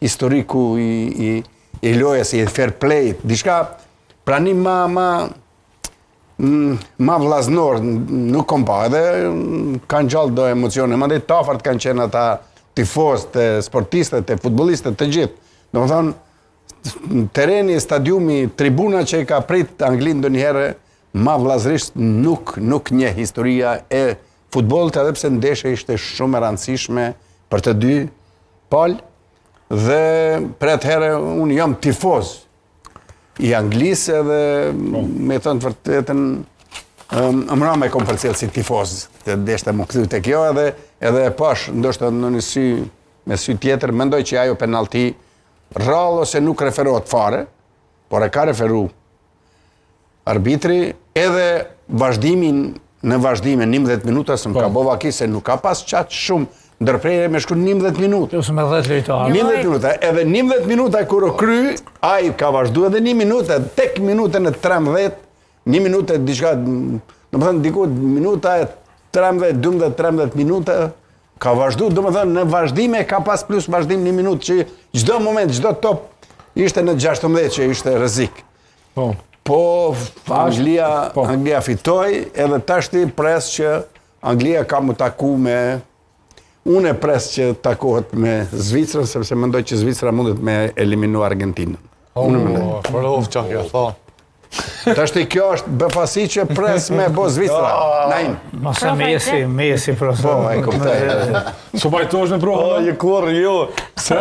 historiku i lojës, i fair play, diçka pranim ma vllaznor, nuk kom pa, edhe kanë gjallë do emocione, mandej tafart kanë qenë ata tifos, të sportistët, të futbolistët, të gjithë. Do më thonë, tereni, stadiumi, tribuna që i ka prit Anglinë ndonjëherë, ma vllazërisht nuk nje historia e futbollit, edhe pse ndeshja ishte shumë e rëndësishme për të dy palë, dhe për atëherë unë jam tifoz i Anglisë edhe me thënë të vërtetën mëra me kom përcjellë si tifoz të deshte më kthy tek kjo edhe pash ndoshta në një sy me sy tjetër mendoj që ajo penalti rrallë ose nuk referohet fare, por e ka referu arbitri edhe në vazhdime 11 minuta së më ka bova ki se nuk ka pas qatë shumë ndërprerje me shku 11 minuta. Ose me 10 lojtarë. 11 minuta, edhe 11 minuta kur o kry, ai ka vazhdu edhe 1 minuta, tek minutën e 13, 1 minuta diçka, do më thënë diku minuta e 13, 12-13 minuta, ka vazhdu, do më thënë në vazhdime ka pas plus vazhdim 1 minutë që gjdo moment, gjdo top, ishte në 16 që ishte rrezik. Po, Anglia fitoj, edhe tashti pres që Anglia ka më taku me unë e pres që takohet me Zvicrën, sepse mendoj që Zvicra mundet me eliminu Argentinën. Për ufë që kjo, tha. Tashti kjo është befasi që pres me bo Zvicra. Naim. Masa Messi, profesor. Po, e kuptoj. Su bajtosh në prohë? Je kur, jo. Pse?